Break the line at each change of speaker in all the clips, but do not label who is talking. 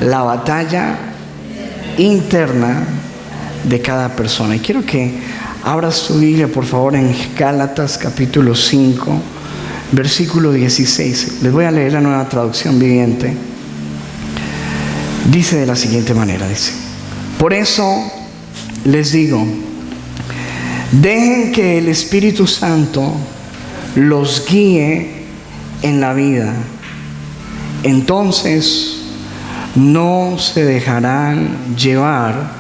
la batalla interna de cada persona. Y quiero que abras tu Biblia, por favor, en Gálatas capítulo 5, versículo 16. Les voy a leer la Nueva Traducción Viviente. Dice de la siguiente manera, dice: por eso les digo, dejen que el Espíritu Santo los guíe en la vida. Entonces no se dejarán llevar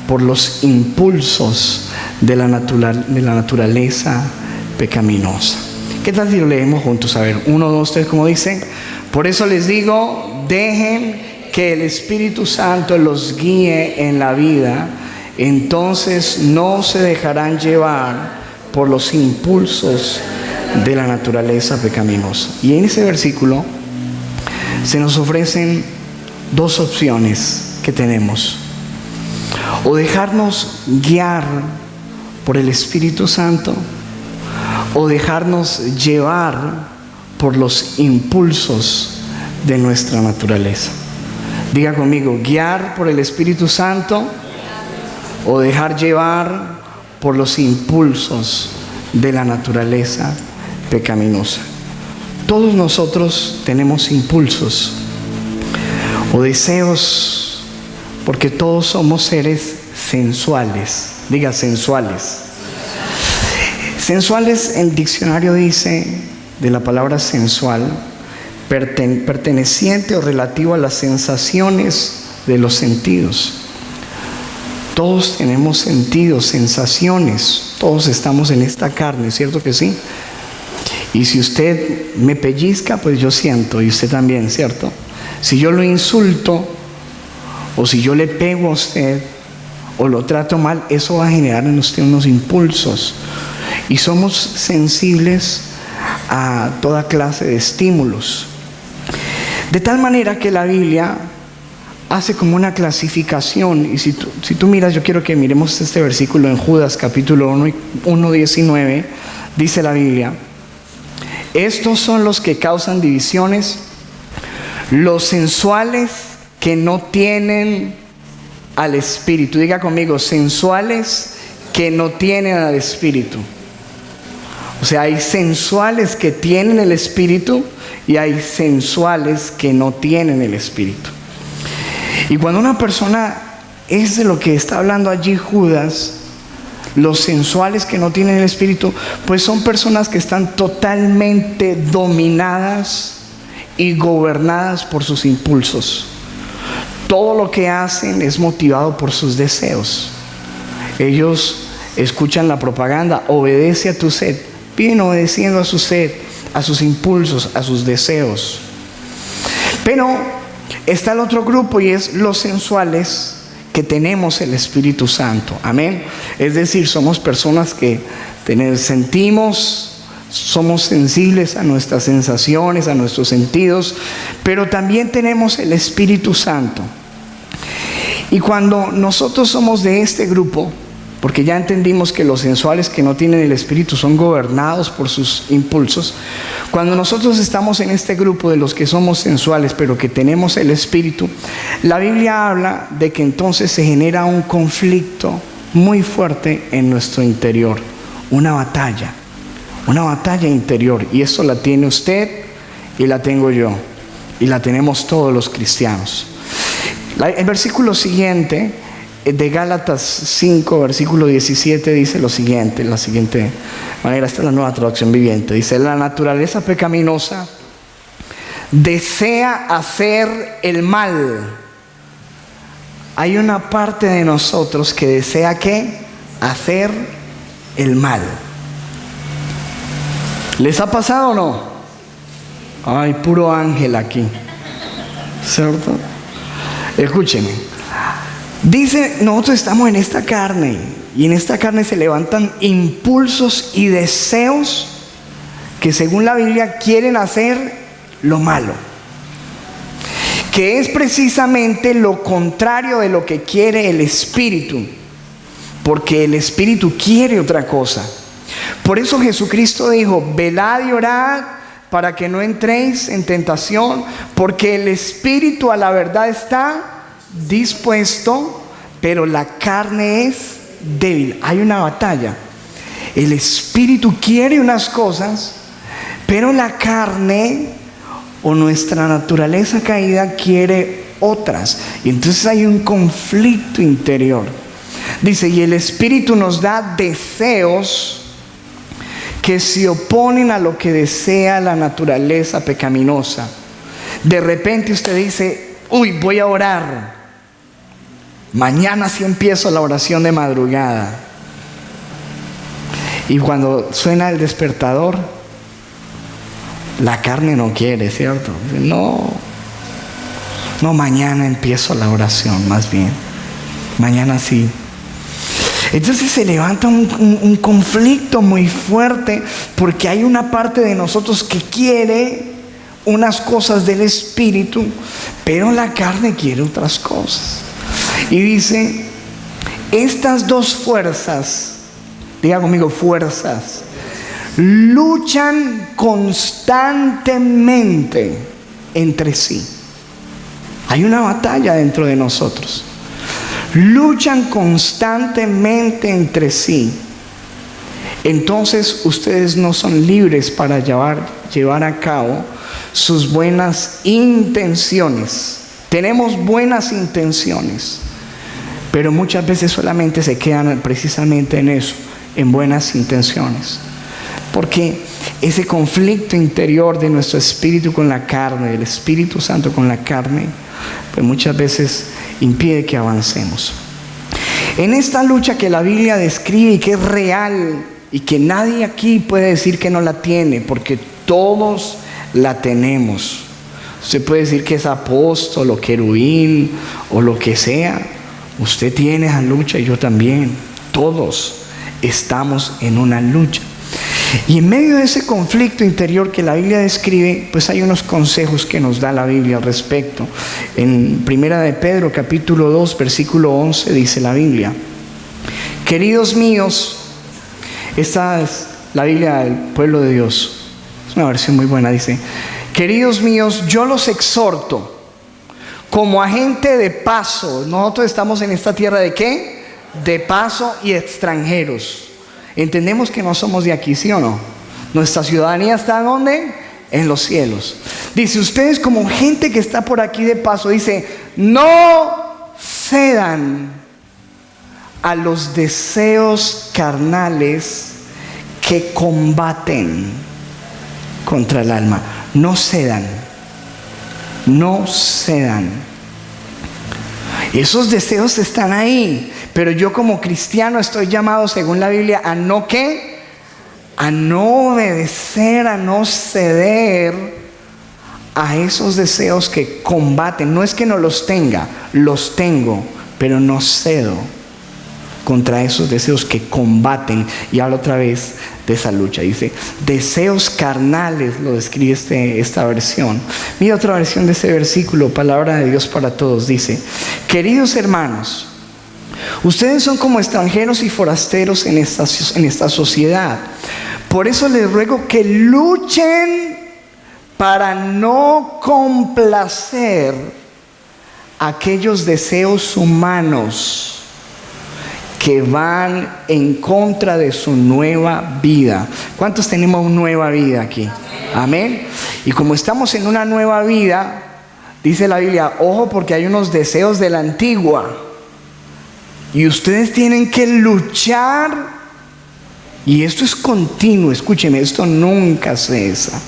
por los impulsos de la naturaleza pecaminosa. ¿Qué tal si lo leemos juntos? A ver, 1, 2, 3, ¿cómo dice? Por eso les digo, dejen que el Espíritu Santo los guíe en la vida. Entonces no se dejarán llevar por los impulsos de la naturaleza pecaminosa. Y en ese versículo se nos ofrecen dos opciones que tenemos: o dejarnos guiar por el Espíritu Santo, o dejarnos llevar por los impulsos de nuestra naturaleza. Diga conmigo: guiar por el Espíritu Santo o dejar llevar por los impulsos de la naturaleza pecaminosa. Todos nosotros tenemos impulsos o deseos, porque todos somos seres sensuales. Diga sensuales. Sensuales, en diccionario dice de la palabra sensual, perteneciente o relativo a las sensaciones de los sentidos. Todos tenemos sentidos, sensaciones, todos estamos en esta carne, ¿cierto que sí? Y si usted me pellizca, pues yo siento, y usted también, ¿cierto? Si yo lo insulto, o si yo le pego a usted, o lo trato mal, eso va a generar en usted unos impulsos. Y somos sensibles a toda clase de estímulos. De tal manera que la Biblia hace como una clasificación. Y si tú miras, yo quiero que miremos este versículo en Judas capítulo 1, 19. Dice la Biblia: estos son los que causan divisiones, los sensuales que no tienen al Espíritu. Diga conmigo: sensuales que no tienen al Espíritu. O sea, hay sensuales que tienen el Espíritu y hay sensuales que no tienen el Espíritu. Y cuando una persona es de lo que está hablando allí Judas, los sensuales que no tienen el Espíritu, pues son personas que están totalmente dominadas y gobernadas por sus impulsos. Todo lo que hacen es motivado por sus deseos. Ellos escuchan la propaganda: obedece a tu sed. Viven obedeciendo a su sed, a sus impulsos, a sus deseos. Pero está el otro grupo, y es los sensuales que tenemos el Espíritu Santo. Amén. Es decir, somos personas que sentimos, somos sensibles a nuestras sensaciones, a nuestros sentidos, pero también tenemos el Espíritu Santo. Y cuando nosotros somos de este grupo, porque ya entendimos que los sensuales que no tienen el Espíritu son gobernados por sus impulsos, cuando nosotros estamos en este grupo de los que somos sensuales pero que tenemos el Espíritu, la Biblia habla de que entonces se genera un conflicto muy fuerte en nuestro interior, una batalla interior. Y eso la tiene usted y la tengo yo, y la tenemos todos los cristianos. El versículo siguiente de Gálatas 5, versículo 17 dice lo siguiente, de la siguiente manera. Esta es la Nueva Traducción Viviente. Dice: la naturaleza pecaminosa desea hacer el mal. Hay una parte de nosotros que desea ¿qué? Hacer el mal. ¿Les ha pasado o no? Ay, puro ángel aquí, ¿cierto? Escúchenme. Dice, nosotros estamos en esta carne, y en esta carne se levantan impulsos y deseos que, según la Biblia, quieren hacer lo malo, que es precisamente lo contrario de lo que quiere el Espíritu, porque el Espíritu quiere otra cosa. Por eso Jesucristo dijo: velad y orad para que no entréis en tentación, porque el espíritu a la verdad está dispuesto, pero la carne es débil. Hay una batalla. El espíritu quiere unas cosas, pero la carne o nuestra naturaleza caída quiere otras. Y entonces hay un conflicto interior. Dice, y el espíritu nos da deseos que se oponen a lo que desea la naturaleza pecaminosa. De repente usted dice, uy, voy a orar. Mañana sí empiezo la oración de madrugada. Y cuando suena el despertador, la carne no quiere, ¿cierto? No, mañana empiezo la oración, más bien. Mañana sí. Entonces se levanta un conflicto muy fuerte, porque hay una parte de nosotros que quiere unas cosas del espíritu, pero la carne quiere otras cosas. Y dice, estas dos fuerzas, diga conmigo, fuerzas, luchan constantemente entre sí. Hay una batalla dentro de nosotros. Luchan constantemente entre sí. Entonces ustedes no son libres para llevar a cabo sus buenas intenciones. Tenemos buenas intenciones, pero muchas veces solamente se quedan precisamente en eso, en buenas intenciones. Porque ese conflicto interior de nuestro espíritu con la carne, del Espíritu Santo con la carne, pues muchas veces impide que avancemos. En esta lucha que la Biblia describe y que es real y que nadie aquí puede decir que no la tiene, porque todos la tenemos. Usted puede decir que es apóstol o querubín o lo que sea. Usted tiene esa lucha y yo también. Todos estamos en una lucha. Y en medio de ese conflicto interior que la Biblia describe, pues hay unos consejos que nos da la Biblia al respecto. En Primera de Pedro, capítulo 2, versículo 11, dice la Biblia: queridos míos, esta es la Biblia del pueblo de Dios, es una versión muy buena, dice: queridos míos, yo los exhorto como a gente de paso. Nosotros estamos en esta tierra ¿de qué? De paso y extranjeros. Entendemos que no somos de aquí, ¿sí o no? Nuestra ciudadanía está ¿dónde? En los cielos. Dice, ustedes como gente que está por aquí de paso, dice, no cedan a los deseos carnales que combaten contra el alma. No cedan. No cedan. Esos deseos están ahí, pero yo como cristiano estoy llamado, según la Biblia, a no ¿qué? A no obedecer, a no ceder a esos deseos que combaten. No es que no los tenga, los tengo, pero no cedo contra esos deseos que combaten. Y habla otra vez de esa lucha. Dice, deseos carnales, lo describe esta versión. Mira otra versión de ese versículo, palabra de Dios para todos. Dice, queridos hermanos, ustedes son como extranjeros y forasteros en esta sociedad. Por eso les ruego que luchen para no complacer aquellos deseos humanos que van en contra de su nueva vida. ¿Cuántos tenemos una nueva vida aquí? Amén. Y como estamos en una nueva vida, dice la Biblia, ojo, porque hay unos deseos de la antigua y ustedes tienen que luchar. Y esto es continuo, escúcheme, esto nunca cesa.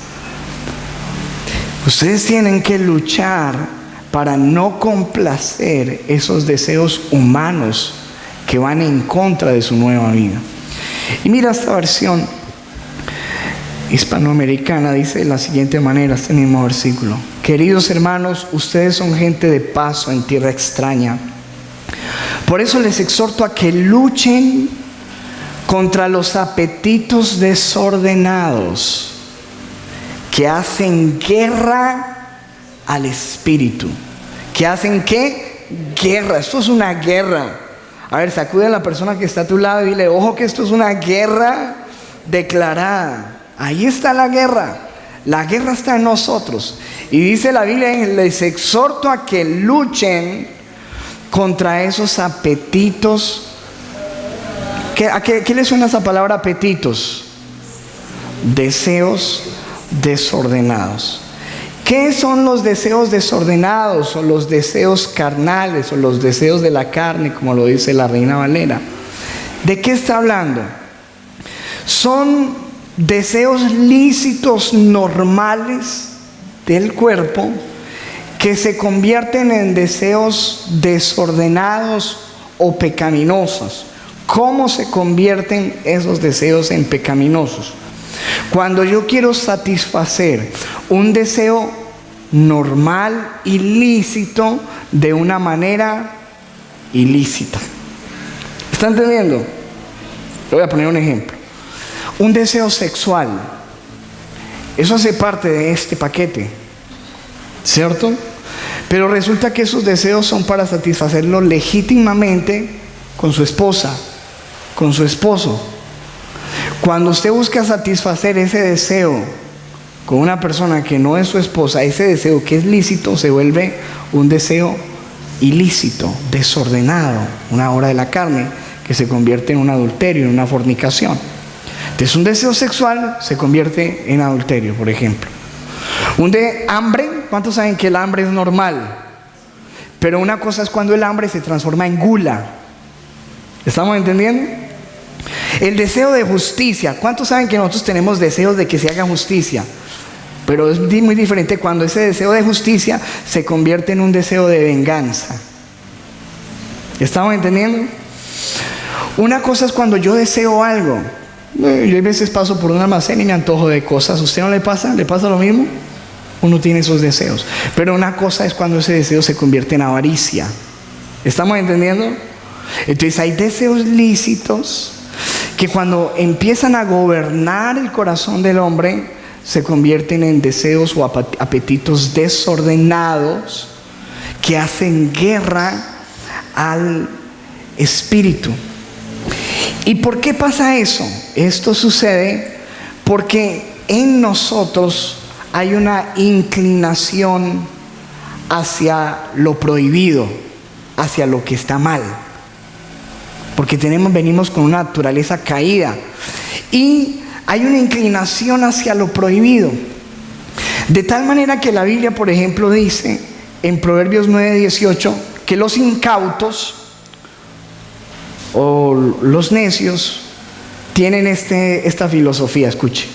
Ustedes tienen que luchar para no complacer esos deseos humanos que van en contra de su nueva vida. Y mira esta versión hispanoamericana, dice de la siguiente manera, este mismo versículo: queridos hermanos, ustedes son gente de paso en tierra extraña. Por eso les exhorto a que luchen contra los apetitos desordenados que hacen guerra al espíritu. ¿Que hacen qué? Guerra. Esto es una guerra. A ver, sacude a la persona que está a tu lado y dile, ojo que esto es una guerra declarada. Ahí está la guerra. La guerra está en nosotros. Y dice la Biblia, les exhorto a que luchen contra esos apetitos. ¿A qué le suena esa palabra apetitos? Deseos desordenados. ¿Qué son los deseos desordenados o los deseos carnales o los deseos de la carne, como lo dice la Reina Valera? ¿De qué está hablando? Son deseos lícitos normales del cuerpo que se convierten en deseos desordenados o pecaminosos. ¿Cómo se convierten esos deseos en pecaminosos? Cuando yo quiero satisfacer un deseo normal, ilícito, de una manera ilícita. ¿Está entendiendo? Le voy a poner un ejemplo. Un deseo sexual. Eso hace parte de este paquete, ¿cierto? Pero resulta que esos deseos son para satisfacerlo legítimamente con su esposa, con su esposo. Cuando usted busca satisfacer ese deseo con una persona que no es su esposa, ese deseo que es lícito se vuelve un deseo ilícito, desordenado, una obra de la carne que se convierte en un adulterio, en una fornicación. Entonces un deseo sexual se convierte en adulterio, por ejemplo. Un de hambre, ¿cuántos saben que el hambre es normal? Pero una cosa es cuando el hambre se transforma en gula. ¿Estamos entendiendo? El deseo de justicia. ¿Cuántos saben que nosotros tenemos deseos de que se haga justicia? Pero es muy diferente cuando ese deseo de justicia se convierte en un deseo de venganza. ¿Estamos entendiendo? Una cosa es cuando yo deseo algo. Yo a veces paso por un almacén y me antojo de cosas. ¿A usted no le pasa? ¿Le pasa lo mismo? Uno tiene esos deseos. Pero una cosa es cuando ese deseo se convierte en avaricia. ¿Estamos entendiendo? Entonces hay deseos lícitos que cuando empiezan a gobernar el corazón del hombre se convierten en deseos o apetitos desordenados que hacen guerra al espíritu. ¿Y por qué pasa eso? Esto sucede porque en nosotros hay una inclinación hacia lo prohibido, hacia lo que está mal. Porque venimos con una naturaleza caída. Y hay una inclinación hacia lo prohibido. De tal manera que la Biblia, por ejemplo, dice en Proverbios 9:18 que los incautos o los necios tienen esta filosofía. Escuche: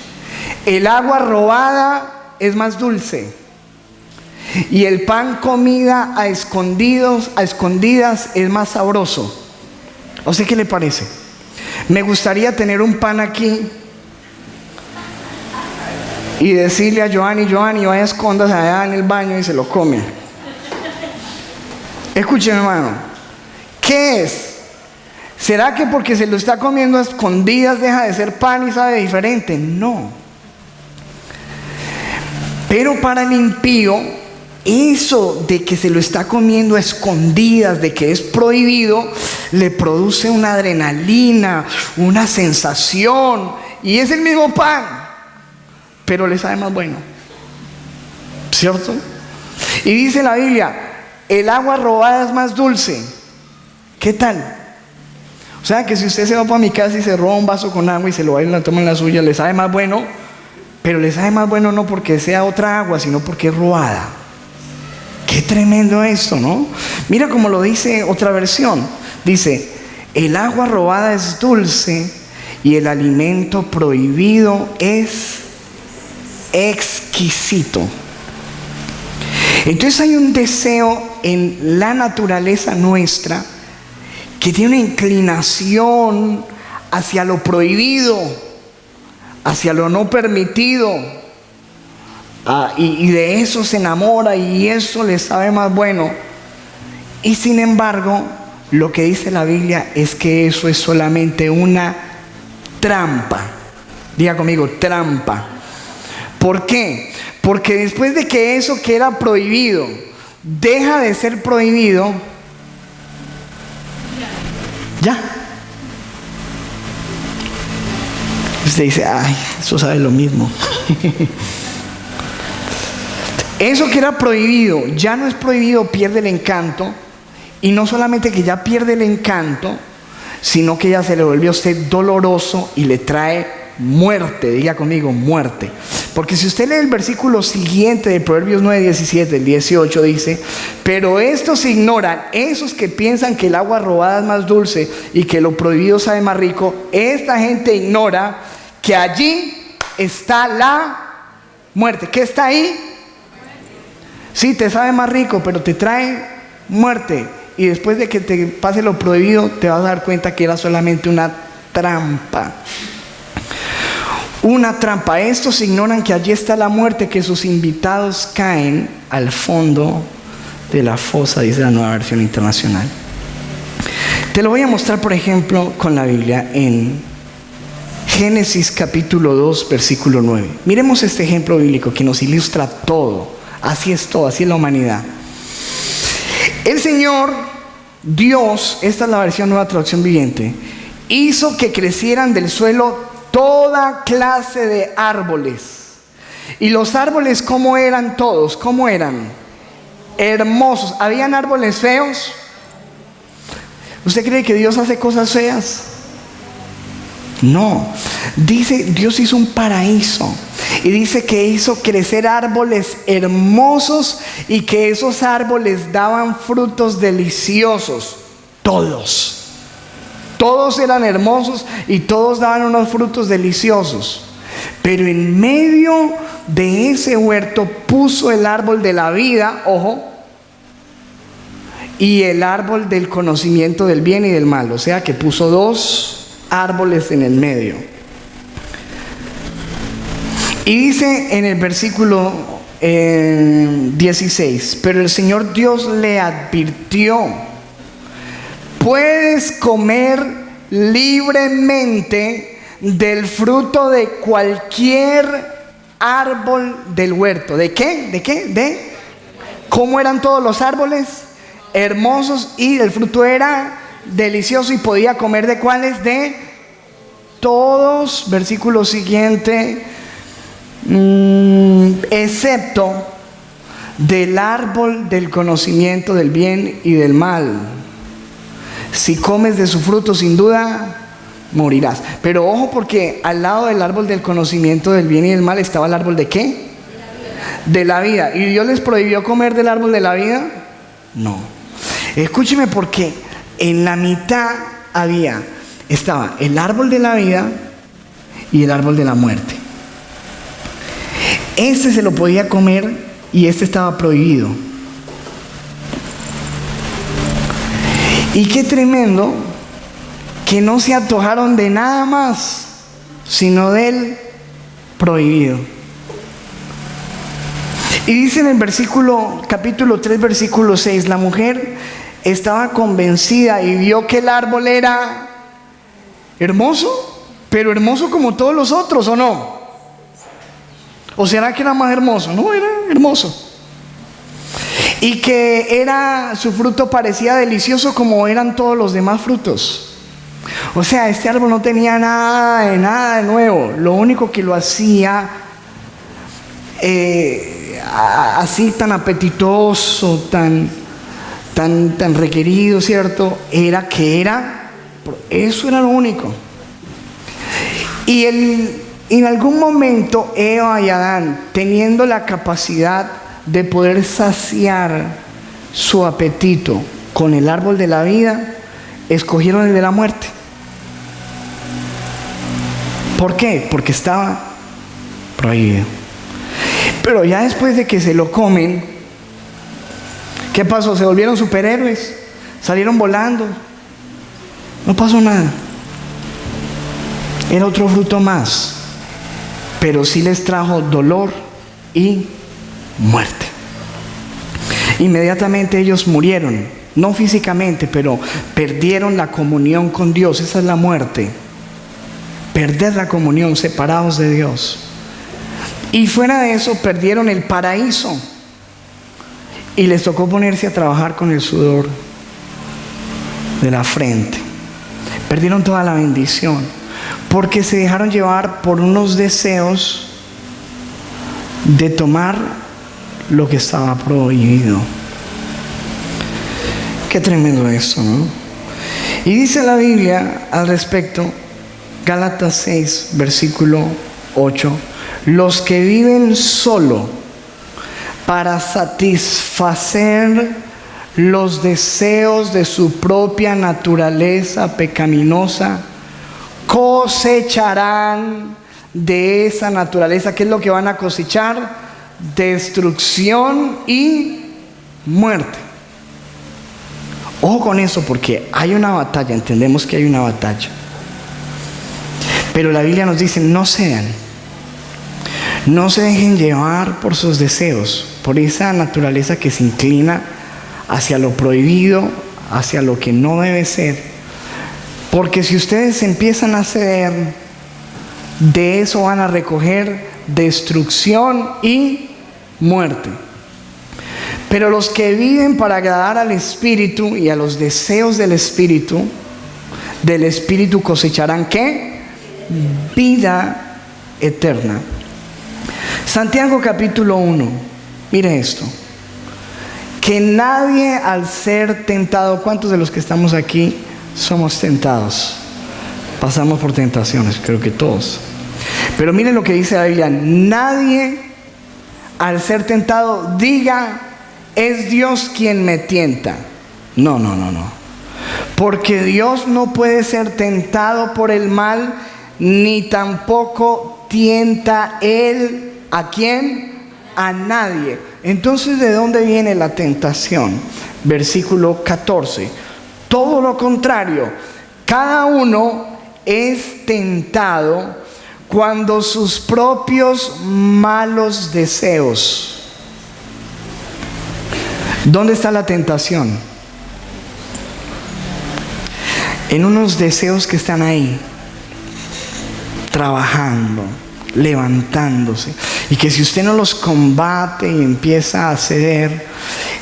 el agua robada es más dulce y el pan comida a escondidas es más sabroso. ¿A usted qué le parece? Me gustaría tener un pan aquí y decirle a Joanny, vaya a escondas allá en el baño y se lo come. Escuchen, hermano, ¿qué es? ¿Será que porque se lo está comiendo a escondidas deja de ser pan y sabe diferente? No. Pero para el impío, eso de que se lo está comiendo a escondidas, de que es prohibido, le produce una adrenalina, una sensación, y es el mismo pan, pero le sabe más bueno, ¿cierto? Y dice la Biblia, el agua robada es más dulce. ¿Qué tal? O sea que si usted se va para mi casa y se roba un vaso con agua y se lo va y la toma en la suya, le sabe más bueno, pero le sabe más bueno no porque sea otra agua, sino porque es robada. Qué tremendo esto, ¿no? Mira cómo lo dice otra versión. Dice, el agua robada es dulce y el alimento prohibido es exquisito. Entonces hay un deseo en la naturaleza nuestra que tiene una inclinación hacia lo prohibido, hacia lo no permitido. Y de eso se enamora y eso le sabe más bueno. Y sin embargo, lo que dice la Biblia es que eso es solamente una trampa. Diga conmigo, trampa. ¿Por qué? Porque después de que eso que era prohibido deja de ser prohibido, ya. Usted dice, ay, eso sabe lo mismo. Eso que era prohibido, ya no es prohibido, pierde el encanto Y no solamente que ya pierde el encanto, sino que ya se le vuelve a usted doloroso y le trae muerte. Diga conmigo, muerte. Porque si usted lee el versículo siguiente de Proverbios 9:17, el 18 dice: pero estos ignoran, esos que piensan que el agua robada es más dulce y que lo prohibido sabe más rico, esta gente ignora que allí está la muerte. ¿Qué está ahí? Sí, te sabe más rico, pero te trae muerte. Y después de que te pase lo prohibido, te vas a dar cuenta que era solamente una trampa. Una trampa. Estos ignoran que allí está la muerte, que sus invitados caen al fondo de la fosa, dice la Nueva Versión Internacional. Te lo voy a mostrar, por ejemplo, con la Biblia en Génesis capítulo 2, versículo 9. Miremos este ejemplo bíblico que nos ilustra todo. Así es todo, así es la humanidad. El Señor Dios, esta es la versión Nueva Traducción Viviente, hizo que crecieran del suelo toda clase de árboles. Y los árboles, ¿cómo eran todos? ¿Cómo eran? Hermosos. ¿Habían árboles feos? ¿Usted cree que Dios hace cosas feas? No. Dice, Dios hizo un paraíso. Y dice que hizo crecer árboles hermosos y que esos árboles daban frutos deliciosos. Todos. Todos eran hermosos y todos daban unos frutos deliciosos. Pero en medio de ese huerto puso el árbol de la vida, ojo, y el árbol del conocimiento del bien y del mal. O sea que puso dos árboles en el medio. Y dice en el versículo 16: pero el Señor Dios le advirtió: puedes comer libremente del fruto de cualquier árbol del huerto. ¿De qué? ¿De qué? ¿De? ¿Cómo eran todos los árboles? Hermosos, y el fruto era delicioso, y podía comer de cuáles, de todos, versículo siguiente, excepto del árbol del conocimiento del bien y del mal. Si comes de su fruto, sin duda morirás. Pero ojo, porque al lado del árbol del conocimiento del bien y del mal estaba el árbol de ¿qué? De la vida. ¿Y Dios les prohibió comer del árbol de la vida? No. Escúcheme, porque en la mitad estaba el árbol de la vida y el árbol de la muerte. Este se lo podía comer y este estaba prohibido. Y qué tremendo que no se antojaron de nada más sino del prohibido. Y dice en el capítulo 3, versículo 6, la mujer estaba convencida y vio que el árbol era hermoso, pero hermoso como todos los otros, ¿o no? ¿O será que era más hermoso? No, era hermoso. Y que su fruto parecía delicioso como eran todos los demás frutos. O sea, este árbol no tenía nada de nuevo. Lo único que lo hacía así tan apetitoso, tan requerido, ¿cierto? Eso era lo único. Y en algún momento Eva y Adán, teniendo la capacidad de poder saciar su apetito con el árbol de la vida, escogieron el de la muerte. ¿Por qué? Porque estaba prohibido. Pero ya después de que se lo comen, ¿qué pasó? Se volvieron superhéroes, salieron volando, no pasó nada. Era otro fruto más, pero sí les trajo dolor y muerte. Inmediatamente ellos murieron, no físicamente, pero perdieron la comunión con Dios. Esa es la muerte, perder la comunión, separados de Dios. Y fuera de eso, perdieron el paraíso y les tocó ponerse a trabajar con el sudor de la frente. Perdieron toda la bendición porque se dejaron llevar por unos deseos de tomar lo que estaba prohibido. Qué tremendo esto, ¿no? Y dice la Biblia al respecto, Gálatas 6, versículo 8, los que viven solo para satisfacer los deseos de su propia naturaleza pecaminosa, cosecharán de esa naturaleza. ¿Qué es lo que van a cosechar? Destrucción y muerte. Ojo con eso, porque hay una batalla, entendemos que hay una batalla. Pero la Biblia nos dice, no se dejen llevar por sus deseos, por esa naturaleza que se inclina hacia lo prohibido, hacia lo que no debe ser. Porque si ustedes empiezan a ceder, de eso van a recoger destrucción y muerte. Pero los que viven para agradar al Espíritu y a los deseos del Espíritu cosecharán ¿qué? Vida eterna. Santiago capítulo 1, mire esto. Que nadie al ser tentado, ¿cuántos de los que estamos aquí somos tentados? Pasamos por tentaciones, creo que todos. Pero miren lo que dice la Biblia. Nadie al ser tentado diga, es Dios quien me tienta. No. Porque Dios no puede ser tentado por el mal, ni tampoco tienta Él ¿a quién? A nadie. Entonces, ¿de dónde viene la tentación? Versículo 14. Todo lo contrario, cada uno es tentado cuando sus propios malos deseos. ¿Dónde está la tentación? En unos deseos que están ahí, trabajando, levantándose, y que si usted no los combate y empieza a ceder,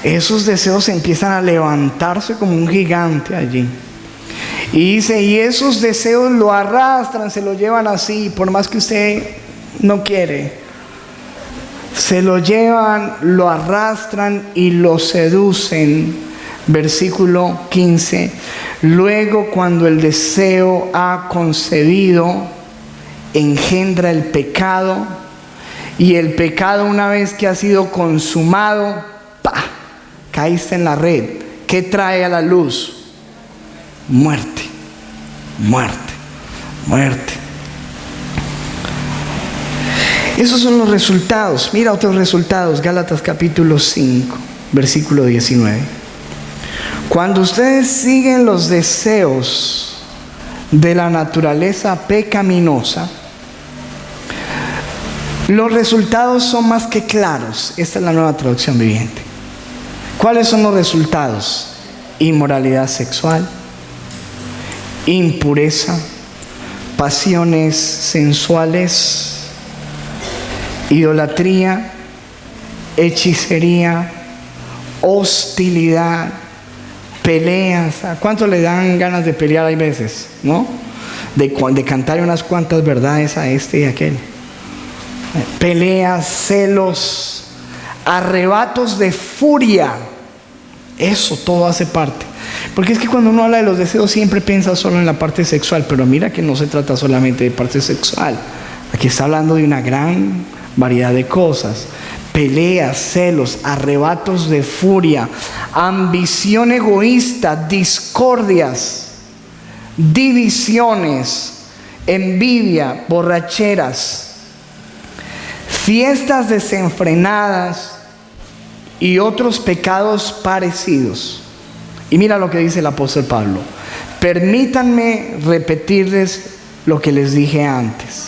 esos deseos empiezan a levantarse como un gigante allí. Y dice, y esos deseos lo arrastran, se lo llevan así, por más que usted no quiere, se lo llevan, lo arrastran y lo seducen. Versículo 15. Luego, cuando el deseo ha concebido, engendra el pecado, y el pecado, una vez que ha sido consumado, ¡pah!, caíste en la red. ¿Qué trae a la luz? Muerte. Esos son los resultados. Mira otros resultados. Gálatas capítulo 5, versículo 19. Cuando ustedes siguen los deseos de la naturaleza pecaminosa, los resultados son más que claros. Esta es la Nueva Traducción Viviente. ¿Cuáles son los resultados? Inmoralidad sexual, impureza, pasiones sensuales, idolatría, hechicería, hostilidad, peleas. ¿A cuánto le dan ganas de pelear? Hay veces, ¿no? De cantar unas cuantas verdades a este y a aquel. Peleas, celos, arrebatos de furia. Eso todo hace parte. Porque es que cuando uno habla de los deseos siempre piensa solo en la parte sexual, pero mira que no se trata solamente de parte sexual. Aquí está hablando de una gran variedad de cosas. Peleas, celos, arrebatos de furia, ambición egoísta, discordias, divisiones, envidia, borracheras, fiestas desenfrenadas y otros pecados parecidos. Y mira lo que dice el apóstol Pablo. Permítanme repetirles lo que les dije antes.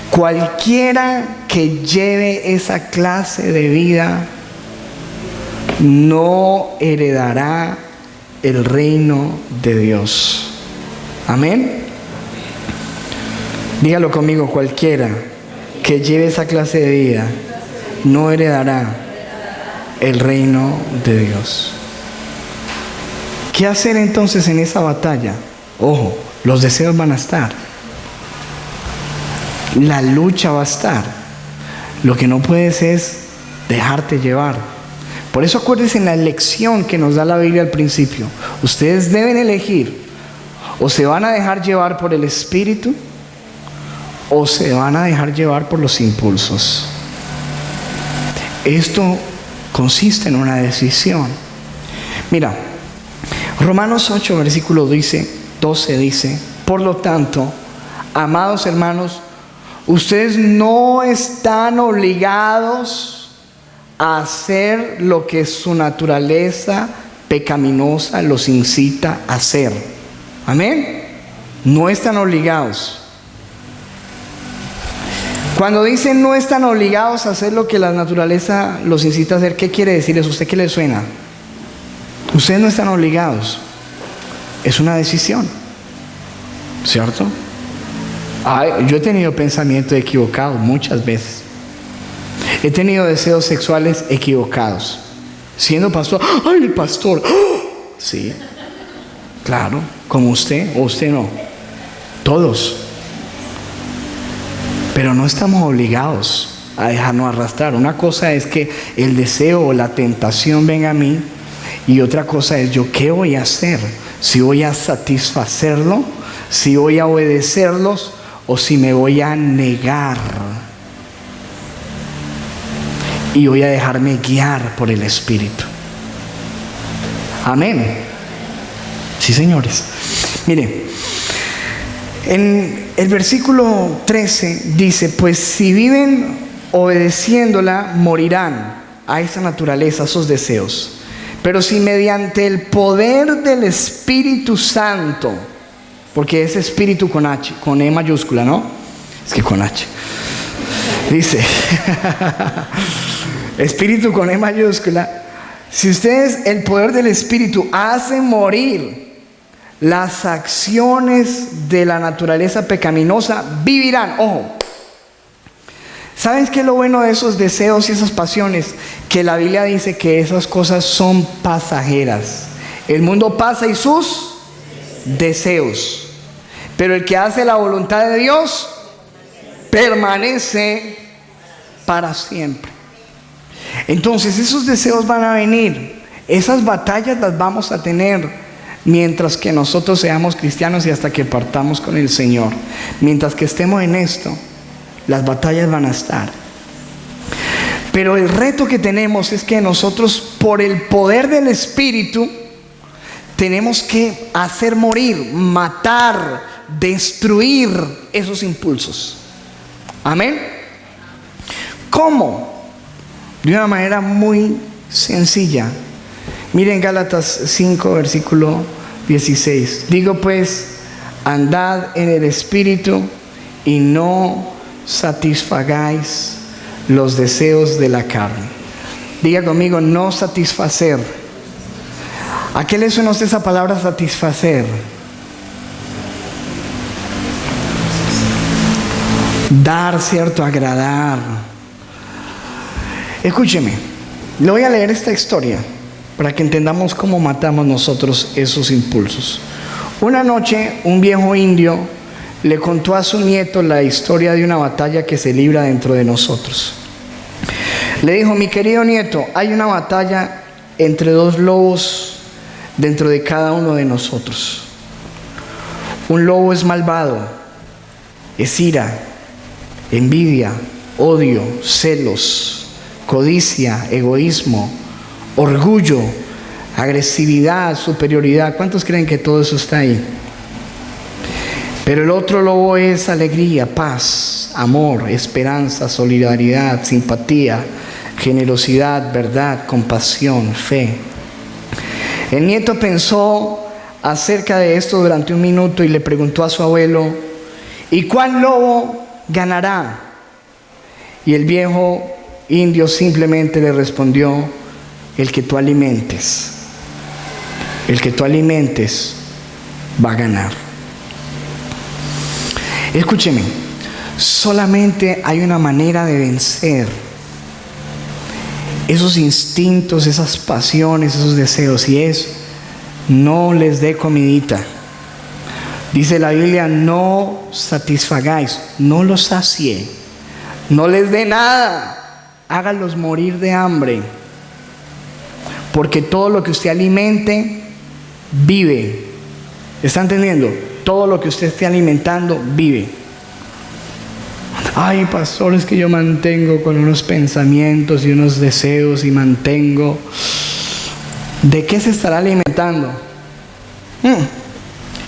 Cualquiera que lleve esa clase de vida no heredará el reino de Dios. Amén. Dígalo conmigo, cualquiera que lleve esa clase de vida no heredará el reino de Dios. ¿Qué hacer entonces en esa batalla? Ojo, los deseos van a estar. La lucha va a estar. Lo que no puedes es dejarte llevar. Por eso acuérdense en la elección que nos da la Biblia al principio. Ustedes deben elegir, o se van a dejar llevar por el Espíritu, o se van a dejar llevar por los impulsos. Esto consiste en una decisión. Mira, Romanos 8, versículo 12 dice: por lo tanto, amados hermanos, ustedes no están obligados a hacer lo que su naturaleza pecaminosa los incita a hacer. Amén. No están obligados. Cuando dicen no están obligados a hacer lo que la naturaleza los incita a hacer, ¿qué quiere decir eso? ¿Usted qué le suena? Ustedes no están obligados. Es una decisión, ¿cierto? Yo he tenido pensamientos equivocados muchas veces. He tenido deseos sexuales equivocados. Siendo pastor, ¡ay, el pastor! ¡Oh! Sí, claro, como usted o usted no. Todos. Pero no estamos obligados a dejarnos arrastrar. Una cosa es que el deseo o la tentación venga a mí, y otra cosa es yo qué voy a hacer. Si voy a satisfacerlo, si voy a obedecerlos, o si me voy a negar y voy a dejarme guiar por el Espíritu. Amén. Sí, señores. Miren, en el versículo 13 dice: pues si viven obedeciéndola, morirán a esa naturaleza, a esos deseos. Pero si mediante el poder del Espíritu Santo, porque es Espíritu con H, con E mayúscula, ¿no? Es que con H. Dice, Espíritu con E mayúscula. Si ustedes, el poder del Espíritu hace morir las acciones de la naturaleza pecaminosa, vivirán. Ojo. ¿Saben qué es lo bueno de esos deseos y esas pasiones? Que la Biblia dice que esas cosas son pasajeras. El mundo pasa y sus deseos, pero el que hace la voluntad de Dios permanece para siempre. Entonces esos deseos van a venir, esas batallas las vamos a tener mientras que nosotros seamos cristianos y hasta que partamos con el Señor. Mientras que estemos en esto, las batallas van a estar. Pero el reto que tenemos es que nosotros, por el poder del Espíritu, tenemos que hacer morir, matar, destruir esos impulsos. Amén. ¿Cómo? De una manera muy sencilla. Miren Gálatas 5, versículo 16. Digo pues, andad en el Espíritu y no satisfagáis los deseos de la carne. Diga conmigo, no satisfacer. ¿A qué le suena a usted esa palabra satisfacer? Dar, ¿cierto? Agradar. Escúcheme, le voy a leer esta historia para que entendamos cómo matamos nosotros esos impulsos. Una noche, un viejo indio le contó a su nieto la historia de una batalla que se libra dentro de nosotros. Le dijo: mi querido nieto, hay una batalla entre dos lobos dentro de cada uno de nosotros. Un lobo es malvado, es ira, envidia, odio, celos, codicia, egoísmo, orgullo, agresividad, superioridad. ¿Cuántos creen que todo eso está ahí? Pero el otro lobo es alegría, paz, amor, esperanza, solidaridad, simpatía, generosidad, verdad, compasión, fe. El nieto pensó acerca de esto durante un minuto y le preguntó a su abuelo: ¿y cuál lobo ganará? Y el viejo indio simplemente le respondió: el que tú alimentes. El que tú alimentes va a ganar. Escúcheme, solamente hay una manera de vencer esos instintos, esas pasiones, esos deseos, y es: no les dé comidita. Dice la Biblia: no satisfagáis, no los sacie, no les dé nada, hágalos morir de hambre. Porque todo lo que usted alimente, vive. ¿Está entendiendo? Todo lo que usted esté alimentando, vive. Ay, pastor, es que yo mantengo con unos pensamientos y unos deseos y mantengo. ¿De qué se estará alimentando?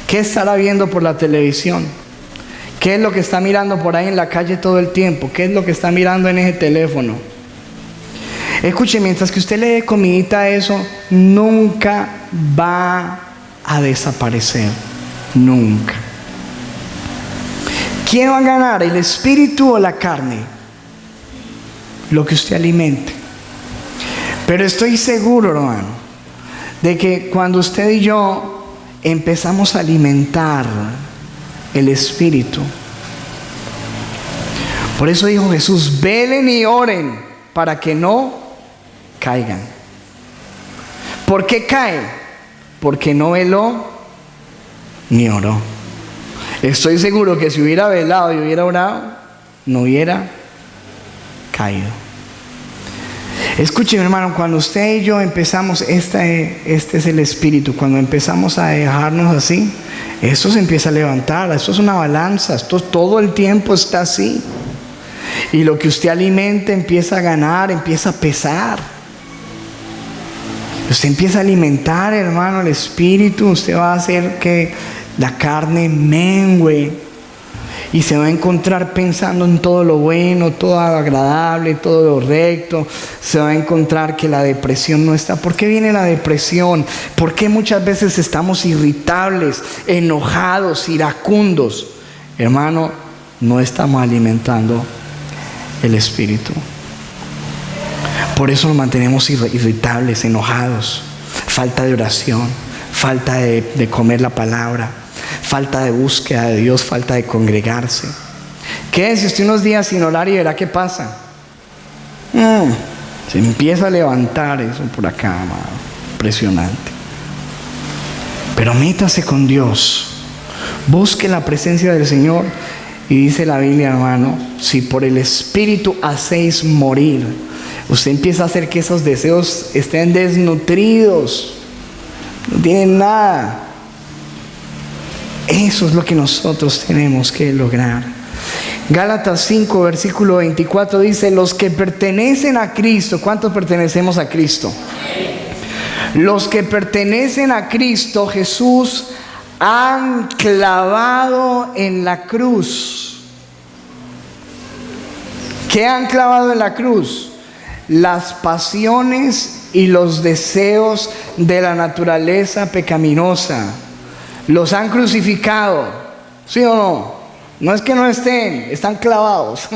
¿Qué estará viendo por la televisión? ¿Qué es lo que está mirando por ahí en la calle todo el tiempo? ¿Qué es lo que está mirando en ese teléfono? Escuche, mientras que usted le dé comidita a eso, nunca va a desaparecer. Nunca. ¿Quién va a ganar, el espíritu o la carne? Lo que usted alimente. Pero estoy seguro, hermano, de que cuando usted y yo empezamos a alimentar el espíritu, por eso dijo Jesús: velen y oren para que no caigan. ¿Por qué cae? Porque no veló ni oró. Estoy seguro que si hubiera velado y hubiera orado, no hubiera caído. Escuchen, hermano, cuando usted y yo empezamos, este es el espíritu, cuando empezamos a dejarnos así, esto se empieza a levantar. Esto es una balanza, esto todo el tiempo está así. Y lo que usted alimente empieza a ganar, empieza a pesar. Usted empieza a alimentar, hermano, el espíritu. Usted va a hacer que la carne mengüe y se va a encontrar pensando en todo lo bueno, todo lo agradable, todo lo recto. Se va a encontrar que la depresión no está. ¿Por qué viene la depresión? ¿Por qué muchas veces estamos irritables, enojados, iracundos? Hermano, no estamos alimentando el espíritu. Por eso nos mantenemos irritables, enojados. Falta de oración, falta de comer la palabra, falta de búsqueda de Dios, falta de congregarse. Quédese usted unos días sin orar y verá qué pasa. Se empieza a levantar eso por acá, amado. Impresionante. Pero métase con Dios, busque la presencia del Señor. Y dice la Biblia, hermano, si por el Espíritu hacéis morir, usted empieza a hacer que esos deseos estén desnutridos, no tienen nada. Eso es lo que nosotros tenemos que lograr. Gálatas 5, versículo 24 dice: los que pertenecen a Cristo. ¿Cuántos pertenecemos a Cristo? Los que pertenecen a Cristo Jesús han clavado en la cruz. ¿Qué han clavado en la cruz? Las pasiones y los deseos de la naturaleza pecaminosa. Los han crucificado. ¿Sí o no? No es que no estén, están clavados.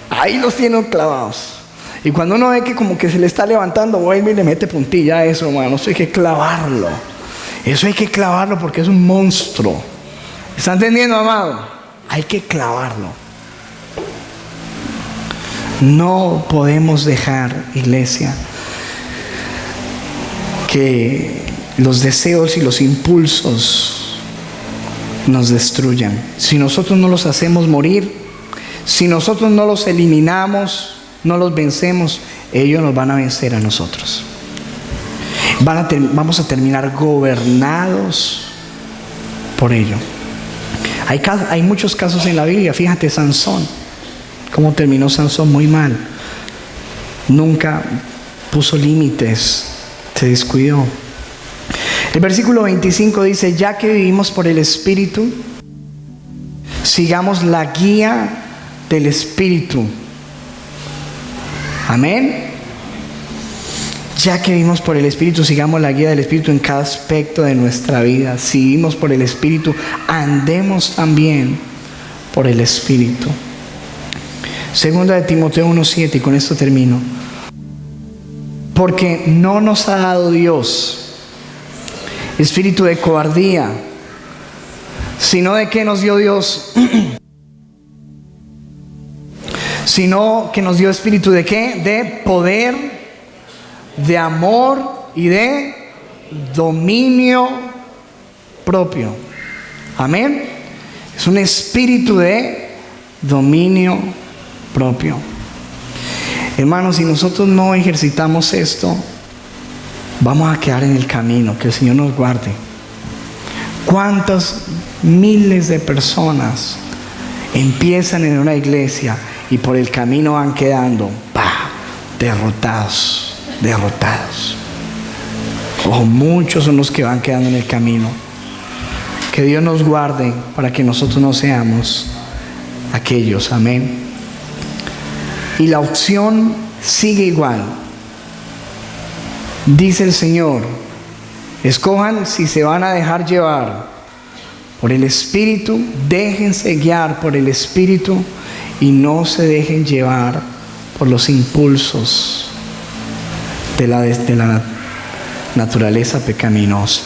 Ahí los tienen clavados. Y cuando uno ve que como que se le está levantando, vuelve y le mete puntilla a eso, hermano. Eso hay que clavarlo. Eso hay que clavarlo porque es un monstruo. ¿Está entendiendo, amado? Hay que clavarlo. No podemos dejar, iglesia, que los deseos y los impulsos nos destruyan. Si nosotros no los hacemos morir, si nosotros no los eliminamos, no los vencemos, ellos nos van a vencer a nosotros. Vamos a terminar gobernados por ello. Hay muchos casos en la Biblia. Fíjate, Sansón, cómo terminó Sansón muy mal. Nunca puso límites, se descuidó. El versículo 25 dice: ya que vivimos por el Espíritu, sigamos la guía del Espíritu. Amén. Ya que vivimos por el Espíritu, sigamos la guía del Espíritu en cada aspecto de nuestra vida. Si vivimos por el Espíritu, andemos también por el Espíritu. Segunda de Timoteo 1:7, y con esto termino. Porque no nos ha dado Dios espíritu de cobardía, sino de que nos dio Dios, sino que nos dio espíritu de ¿qué? De poder, de amor y de dominio propio. Amén. Es un espíritu de dominio propio. Hermanos, si nosotros no ejercitamos esto, vamos a quedar en el camino. Que el Señor nos guarde. ¿Cuántas miles de personas empiezan en una iglesia y por el camino van quedando derrotados? Muchos son los que van quedando en el camino. Que Dios nos guarde para que nosotros no seamos aquellos. Amén. Y la opción sigue igual. Dice el Señor: escojan si se van a dejar llevar por el Espíritu, déjense guiar por el Espíritu y no se dejen llevar por los impulsos de la naturaleza pecaminosa.